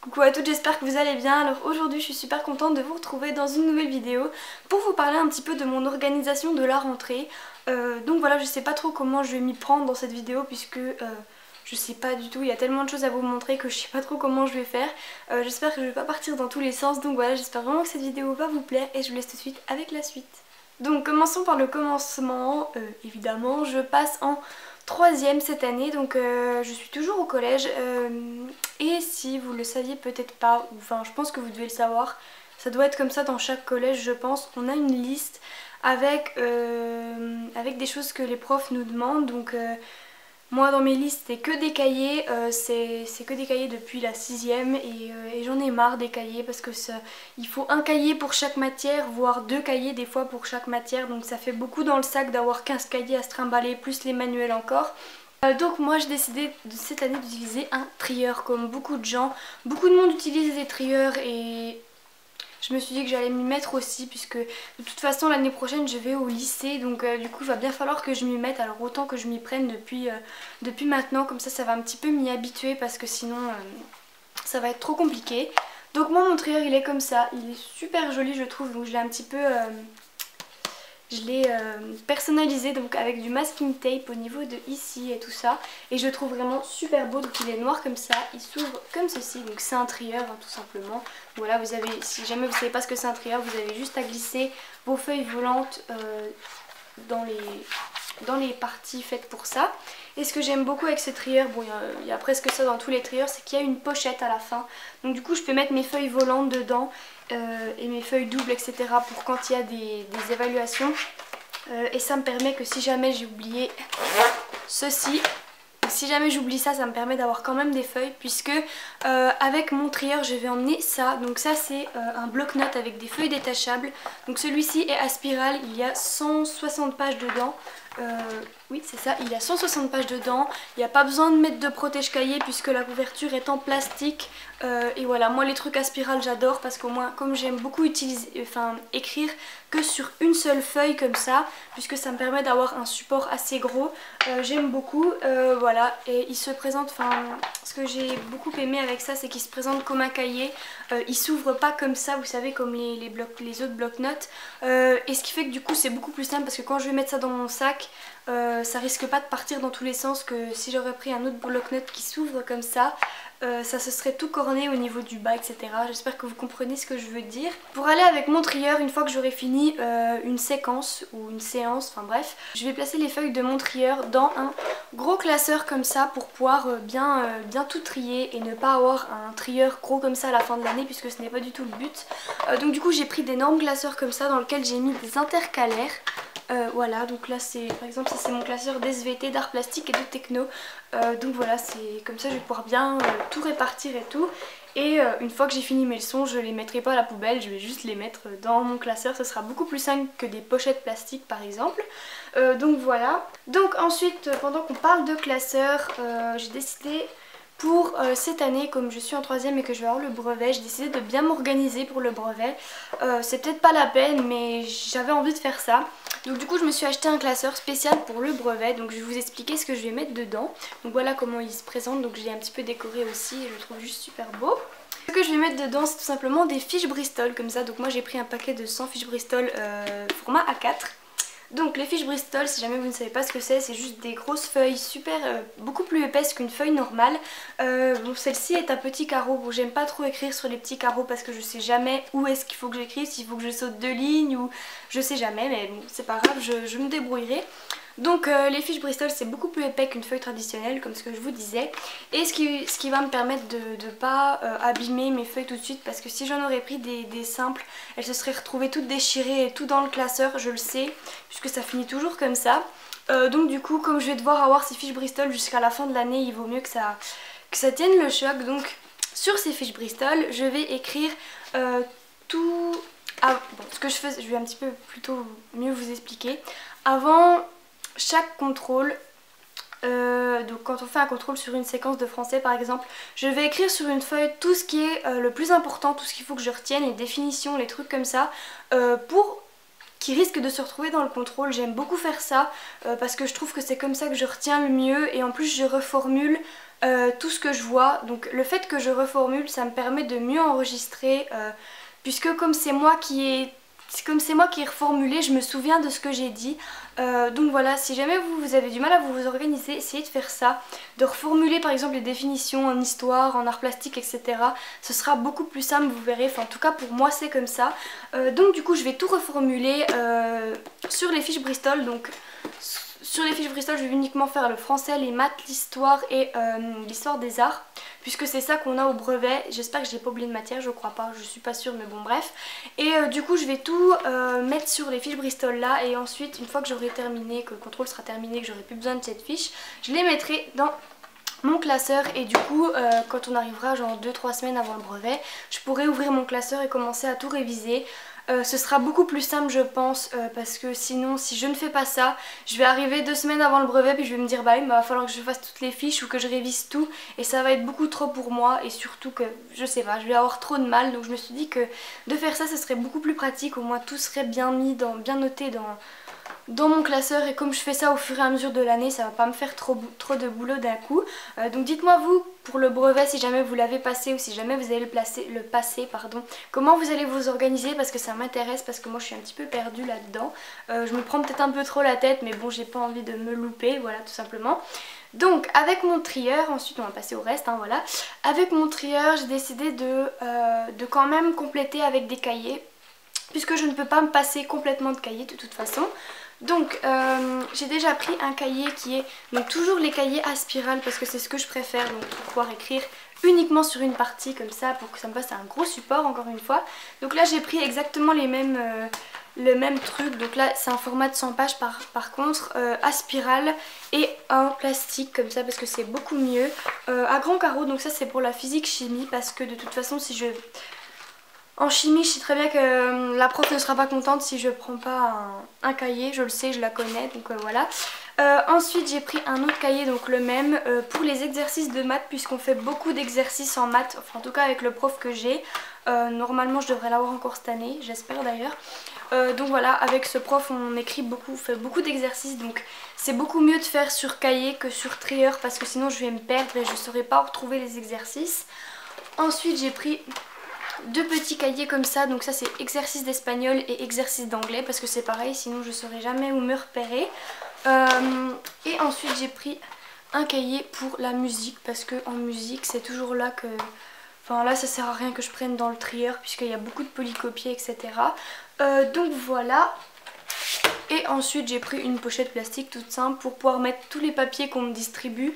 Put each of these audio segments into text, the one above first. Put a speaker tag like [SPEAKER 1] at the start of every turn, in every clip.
[SPEAKER 1] Coucou à toutes, j'espère que vous allez bien. Alors aujourd'hui je suis super contente de vous retrouver dans une nouvelle vidéo pour vous parler un petit peu de mon organisation de la rentrée. Donc voilà, je sais pas trop comment je vais m'y prendre dans cette vidéo puisque je sais pas du tout, il y a tellement de choses à vous montrer que je sais pas trop comment je vais faire. J'espère que je vais pas partir dans tous les sens, donc voilà, j'espère vraiment que cette vidéo va vous plaire et je vous laisse tout de suite avec la suite. Donc commençons par le commencement, évidemment, je passe en troisième cette année, donc je suis toujours au collège et si vous le saviez peut-être pas, enfin je pense que vous devez le savoir, ça doit être comme ça dans chaque collège je pense, on a une liste avec des choses que les profs nous demandent, donc moi dans mes listes c'est que des cahiers, c'est que des cahiers depuis la 6ème et j'en ai marre des cahiers parce que il faut un cahier pour chaque matière, voire 2 cahiers des fois pour chaque matière, donc ça fait beaucoup dans le sac d'avoir 15 cahiers à se trimballer plus les manuels encore. Donc moi j'ai décidé cette année d'utiliser un trieur comme beaucoup de gens, beaucoup de monde utilise des trieurs et je me suis dit que j'allais m'y mettre aussi puisque de toute façon l'année prochaine je vais au lycée, donc du coup il va bien falloir que je m'y mette, alors autant que je m'y prenne depuis maintenant, comme ça va un petit peu m'y habituer parce que sinon ça va être trop compliqué. Donc moi mon trieur il est comme ça, il est super joli je trouve, donc je l'ai un petit peu personnalisé donc avec du masking tape au niveau de ici et tout ça, et je le trouve vraiment super beau. Donc il est noir comme ça, il s'ouvre comme ceci, donc c'est un trieur tout simplement. Voilà, vous avez, si jamais vous savez pas ce que c'est un trieur, vous avez juste à glisser vos feuilles volantes dans les parties faites pour ça. Et ce que j'aime beaucoup avec ce trieur, bon il y a presque ça dans tous les trieurs, c'est qu'il y a une pochette à la fin, donc du coup je peux mettre mes feuilles volantes dedans et mes feuilles doubles etc pour quand il y a des évaluations, et ça me permet que si jamais j'ai oublié ceci, si jamais j'oublie ça, ça me permet d'avoir quand même des feuilles puisque avec mon trieur je vais emmener ça. Donc ça c'est un bloc-notes avec des feuilles détachables. Donc celui-ci est à spirale, il y a 160 pages dedans. Oui c'est ça, il y a 160 pages dedans. Il n'y a pas besoin de mettre de protège-cahier puisque la couverture est en plastique. Et voilà, moi les trucs à spirale j'adore parce qu'au moins comme j'aime beaucoup écrire que sur une seule feuille comme ça, puisque ça me permet d'avoir un support assez gros, j'aime beaucoup. Voilà, et il se présente, ce que j'ai beaucoup aimé avec ça c'est qu'il se présente comme un cahier, il s'ouvre pas comme ça, vous savez, comme les autres blocs-notes, et ce qui fait que du coup c'est beaucoup plus simple parce que quand je vais mettre ça dans mon sac, ça risque pas de partir dans tous les sens, que si j'aurais pris un autre bloc-notes qui s'ouvre comme ça se serait tout corné au niveau du bas etc. J'espère que vous comprenez ce que je veux dire. Pour aller avec mon trieur, une fois que j'aurai fini une séquence ou une séance, enfin bref, je vais placer les feuilles de mon trieur dans un gros classeur comme ça pour pouvoir bien tout trier et ne pas avoir un trieur gros comme ça à la fin de l'année puisque ce n'est pas du tout le but. Donc du coup j'ai pris d'énormes classeurs comme ça dans lesquels j'ai mis des intercalaires. Voilà, donc là c'est par exemple ça c'est mon classeur d'SVT, d'art plastique et de techno, donc voilà, c'est comme ça je vais pouvoir bien tout répartir et tout, et une fois que j'ai fini mes leçons je les mettrai pas à la poubelle, je vais juste les mettre dans mon classeur, ce sera beaucoup plus simple que des pochettes plastiques par exemple. Donc voilà, donc ensuite pendant qu'on parle de classeur, j'ai décidé pour cette année, comme je suis en troisième et que je vais avoir le brevet, j'ai décidé de bien m'organiser pour le brevet. C'est peut-être pas la peine mais j'avais envie de faire ça. Donc du coup je me suis acheté un classeur spécial pour le brevet, donc je vais vous expliquer ce que je vais mettre dedans. Donc voilà comment il se présente, donc je l'ai un petit peu décoré aussi et je le trouve juste super beau. Ce que je vais mettre dedans c'est tout simplement des fiches Bristol comme ça, donc moi j'ai pris un paquet de 100 fiches Bristol format A4. Donc les fiches Bristol, si jamais vous ne savez pas ce que c'est juste des grosses feuilles super, beaucoup plus épaisses qu'une feuille normale. Bon, celle-ci est à petits carreaux, bon j'aime pas trop écrire sur les petits carreaux parce que je sais jamais où est-ce qu'il faut que j'écrive, s'il faut que je saute 2 lignes ou je sais jamais, mais bon c'est pas grave, je me débrouillerai. Donc les fiches Bristol c'est beaucoup plus épais qu'une feuille traditionnelle comme ce que je vous disais, et ce qui va me permettre de ne pas abîmer mes feuilles tout de suite, parce que si j'en aurais pris des simples, elles se seraient retrouvées toutes déchirées et tout dans le classeur, je le sais, puisque ça finit toujours comme ça. Donc du coup comme je vais devoir avoir ces fiches Bristol jusqu'à la fin de l'année, il vaut mieux que ça tienne le choc. Donc sur ces fiches Bristol je vais écrire tout... Ah, bon, ce que je fais, je vais un petit peu plutôt mieux vous expliquer. Avant chaque contrôle, donc quand on fait un contrôle sur une séquence de français par exemple, je vais écrire sur une feuille tout ce qui est le plus important, tout ce qu'il faut que je retienne, les définitions, les trucs comme ça, pour qui risquent de se retrouver dans le contrôle. J'aime beaucoup faire ça parce que je trouve que c'est comme ça que je retiens le mieux, et en plus je reformule tout ce que je vois. Donc le fait que je reformule, ça me permet de mieux enregistrer puisque comme c'est moi qui ai reformulé, je me souviens de ce que j'ai dit. Donc voilà, si jamais vous avez du mal à vous organiser, essayez de faire ça, de reformuler par exemple les définitions en histoire, en art plastique, etc. Ce sera beaucoup plus simple, vous verrez, enfin en tout cas pour moi c'est comme ça. Donc du coup je vais tout reformuler sur les fiches Bristol. Donc sur les fiches Bristol, je vais uniquement faire le français, les maths, l'histoire et l'histoire des arts, puisque c'est ça qu'on a au brevet. J'espère que je n'ai pas oublié de matière, je crois pas, je suis pas sûre, mais bon bref. Et du coup je vais tout mettre sur les fiches Bristol là, et ensuite une fois que j'aurai terminé, que le contrôle sera terminé, que j'aurai plus besoin de cette fiche, je les mettrai dans mon classeur. Et du coup quand on arrivera genre 2-3 semaines avant le brevet, je pourrai ouvrir mon classeur et commencer à tout réviser. Ce sera beaucoup plus simple je pense, parce que sinon si je ne fais pas ça, je vais arriver 2 semaines avant le brevet puis je vais me dire bah il va falloir que je fasse toutes les fiches ou que je révise tout, et ça va être beaucoup trop pour moi, et surtout que je sais pas, je vais avoir trop de mal. Donc je me suis dit que de faire ça, ce serait beaucoup plus pratique, au moins tout serait bien mis, bien noté dans mon classeur, et comme je fais ça au fur et à mesure de l'année, ça va pas me faire trop de boulot d'un coup. Donc dites-moi vous, pour le brevet, si jamais vous l'avez passé ou si jamais vous allez le passer, comment vous allez vous organiser, parce que ça m'intéresse, parce que moi je suis un petit peu perdue là-dedans. Je me prends peut-être un peu trop la tête, mais bon j'ai pas envie de me louper, voilà tout simplement. Donc avec mon trieur, ensuite on va passer au reste, voilà. Avec mon trieur, j'ai décidé de quand même compléter avec des cahiers, puisque je ne peux pas me passer complètement de cahiers de toute façon. Donc j'ai déjà pris un cahier qui est donc toujours les cahiers à spirale, parce que c'est ce que je préfère, donc pour pouvoir écrire uniquement sur une partie comme ça, pour que ça me passe à un gros support encore une fois. Donc là j'ai pris exactement le même truc, donc là c'est un format de 100 pages par contre, à spirale et en plastique comme ça, parce que c'est beaucoup mieux, à grands carreaux. Donc ça c'est pour la physique chimie, parce que de toute façon si je... En chimie, je sais très bien que la prof ne sera pas contente si je prends pas un cahier, je le sais, je la connais, donc voilà. Ensuite j'ai pris un autre cahier, donc le même, pour les exercices de maths, puisqu'on fait beaucoup d'exercices en maths, enfin en tout cas avec le prof que j'ai. Normalement je devrais l'avoir encore cette année, j'espère d'ailleurs. Donc voilà, avec ce prof on fait beaucoup d'exercices, donc c'est beaucoup mieux de faire sur cahier que sur trieur, parce que sinon je vais me perdre et je ne saurais pas retrouver les exercices. Ensuite j'ai pris 2 petits cahiers comme ça, donc ça c'est exercice d'espagnol et exercice d'anglais, parce que c'est pareil, sinon je ne saurais jamais où me repérer. Et ensuite j'ai pris un cahier pour la musique, parce que en musique c'est toujours là que... Enfin là ça sert à rien que je prenne dans le trieur, puisqu'il y a beaucoup de polycopiés, etc. Donc voilà. Et ensuite j'ai pris une pochette plastique toute simple pour pouvoir mettre tous les papiers qu'on me distribue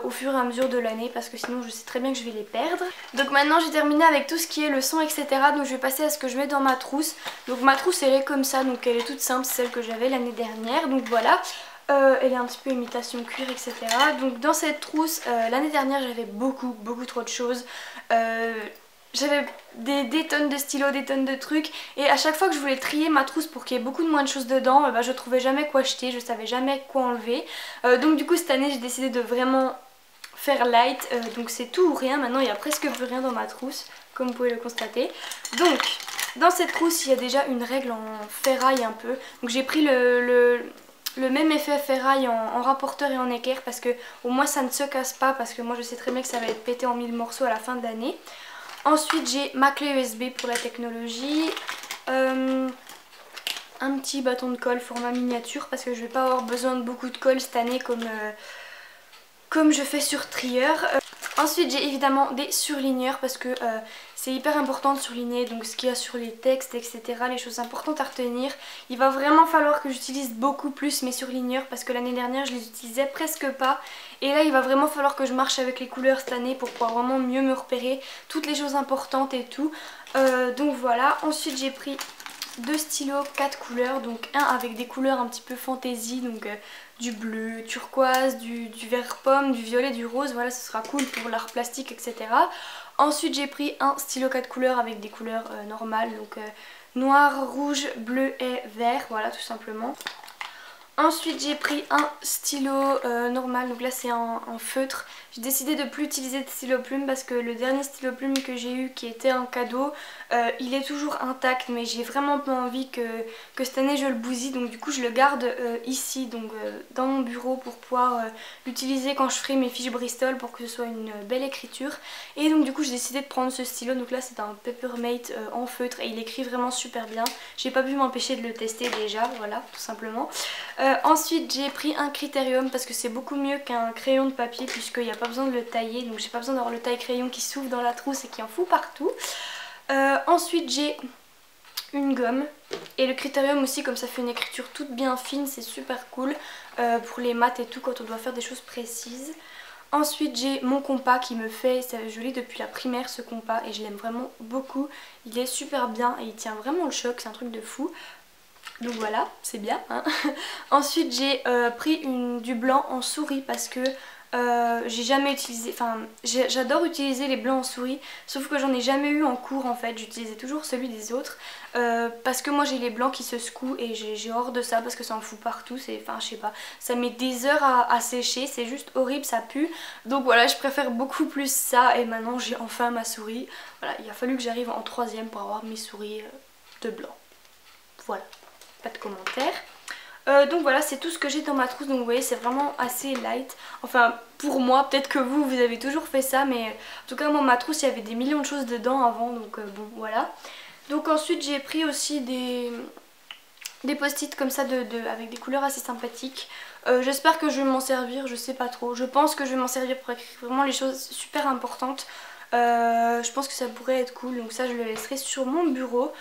[SPEAKER 1] au fur et à mesure de l'année, parce que sinon je sais très bien que je vais les perdre. Donc maintenant j'ai terminé avec tout ce qui est leçons, etc. Donc je vais passer à ce que je mets dans ma trousse. Donc ma trousse elle est comme ça, donc elle est toute simple, c'est celle que j'avais l'année dernière. Donc voilà, elle est un petit peu imitation cuir, etc. Donc dans cette trousse, l'année dernière j'avais beaucoup trop de choses. J'avais des tonnes de stylos, des tonnes de trucs, et à chaque fois que je voulais trier ma trousse pour qu'il y ait beaucoup moins de choses dedans, je trouvais jamais quoi jeter, je savais jamais quoi enlever. Donc du coup cette année j'ai décidé de vraiment faire light, donc c'est tout ou rien. Maintenant il n'y a presque plus rien dans ma trousse, comme vous pouvez le constater. Donc dans cette trousse il y a déjà une règle en ferraille un peu, donc j'ai pris le même effet ferraille en rapporteur et en équerre, parce que au moins ça ne se casse pas, parce que moi je sais très bien que ça va être pété en 1000 morceaux à la fin de l'année. Ensuite j'ai ma clé USB pour la technologie, un petit bâton de colle format miniature, parce que je vais pas avoir besoin de beaucoup de colle cette année comme je fais sur trieur. Ensuite j'ai évidemment des surligneurs, parce que c'est hyper important de surligner donc ce qu'il y a sur les textes, etc. Les choses importantes à retenir. Il va vraiment falloir que j'utilise beaucoup plus mes surligneurs, parce que l'année dernière je les utilisais presque pas. Et là il va vraiment falloir que je marche avec les couleurs cette année pour pouvoir vraiment mieux me repérer toutes les choses importantes et tout. Donc voilà, ensuite j'ai pris 2 stylos 4 couleurs, donc un avec des couleurs un petit peu fantaisie, donc du bleu, turquoise, du vert pomme, du violet, du rose, voilà ce sera cool pour l'art plastique, etc. Ensuite j'ai pris un stylo 4 couleurs avec des couleurs normales, donc noir, rouge, bleu et vert, voilà tout simplement. Ensuite j'ai pris un stylo normal, donc là c'est un feutre. J'ai décidé de plus utiliser de stylo plume parce que le dernier stylo plume que j'ai eu qui était un cadeau, il est toujours intact, mais j'ai vraiment pas envie que cette année je le bousille. Donc du coup je le garde ici, donc dans mon bureau pour pouvoir l'utiliser quand je ferai mes fiches Bristol pour que ce soit une belle écriture. Et donc du coup j'ai décidé de prendre ce stylo, donc là c'est un Papermate en feutre et il écrit vraiment super bien. J'ai pas pu m'empêcher de le tester déjà, voilà, tout simplement. Ensuite j'ai pris un Critérium parce que c'est beaucoup mieux qu'un crayon de papier puisqu'il n'y a pas besoin de le tailler, donc j'ai pas besoin d'avoir le taille-crayon qui s'ouvre dans la trousse et qui en fout partout. Ensuite j'ai une gomme et le Critérium aussi, comme ça fait une écriture toute bien fine, c'est super cool pour les maths et tout quand on doit faire des choses précises. Ensuite j'ai mon compas qui me fait, je l'ai depuis la primaire ce compas et je l'aime vraiment beaucoup, il est super bien et il tient vraiment le choc, c'est un truc de fou. Donc voilà, c'est bien hein. Ensuite j'ai pris du blanc en souris parce que j'ai jamais utilisé, enfin j'adore utiliser les blancs en souris, sauf que j'en ai jamais eu en cours en fait, j'utilisais toujours celui des autres parce que moi j'ai les blancs qui se secouent et j'ai hors de ça parce que ça en fout partout, enfin je sais pas, ça met des heures à sécher, c'est juste horrible, ça pue, donc voilà je préfère beaucoup plus ça et maintenant j'ai enfin ma souris, voilà il a fallu que j'arrive en 3e pour avoir mes souris de blanc, voilà. Pas de commentaires. Donc voilà, c'est tout ce que j'ai dans ma trousse, donc vous voyez c'est vraiment assez light, enfin pour moi, peut-être que vous avez toujours fait ça, mais en tout cas moi ma trousse il y avait des millions de choses dedans avant, donc bon voilà. Donc ensuite j'ai pris aussi des post-it comme ça avec des couleurs assez sympathiques. J'espère que je vais m'en servir, je sais pas trop, je pense que je vais m'en servir pour écrire vraiment les choses super importantes. Je pense que ça pourrait être cool, donc ça je le laisserai sur mon bureau.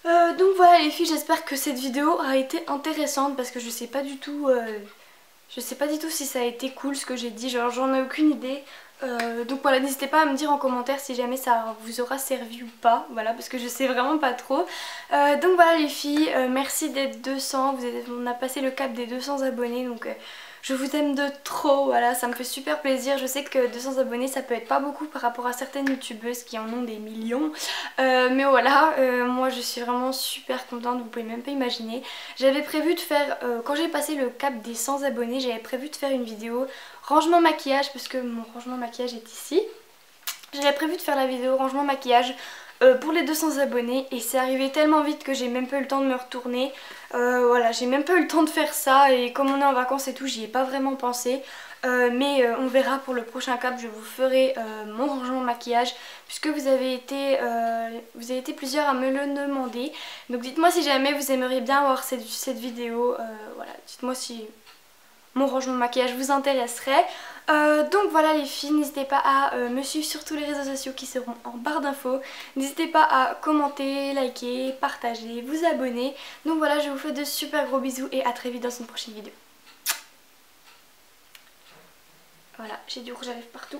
[SPEAKER 1] Donc voilà les filles, j'espère que cette vidéo a été intéressante parce que je sais pas du tout si ça a été cool ce que j'ai dit, genre j'en ai aucune idée. Donc voilà, n'hésitez pas à me dire en commentaire si jamais ça vous aura servi ou pas, voilà, parce que je sais vraiment pas trop. Donc voilà les filles, merci d'être 200, on a passé le cap des 200 abonnés, donc je vous aime de trop, voilà, ça me fait super plaisir. Je sais que 200 abonnés ça peut être pas beaucoup par rapport à certaines youtubeuses qui en ont des millions, mais voilà, moi je suis vraiment super contente, vous pouvez même pas imaginer. J'avais prévu de faire, quand j'ai passé le cap des 100 abonnés, j'avais prévu de faire une vidéo rangement maquillage parce que mon rangement maquillage est ici. J'avais prévu de faire la vidéo rangement maquillage pour les 200 abonnés et c'est arrivé tellement vite que j'ai même pas eu le temps de me retourner. Voilà, j'ai même pas eu le temps de faire ça et comme on est en vacances et tout, j'y ai pas vraiment pensé. Mais on verra pour le prochain cap, je vous ferai mon rangement maquillage puisque vous avez été plusieurs à me le demander. Donc dites-moi si jamais vous aimeriez bien voir cette vidéo, voilà, dites-moi si mon rangement maquillage vous intéresserait. Donc voilà les filles, n'hésitez pas à me suivre sur tous les réseaux sociaux qui seront en barre d'infos. N'hésitez pas à commenter, liker, partager, vous abonner. Donc voilà, je vous fais de super gros bisous et à très vite dans une prochaine vidéo. Voilà, j'ai du rouge à lèvres partout.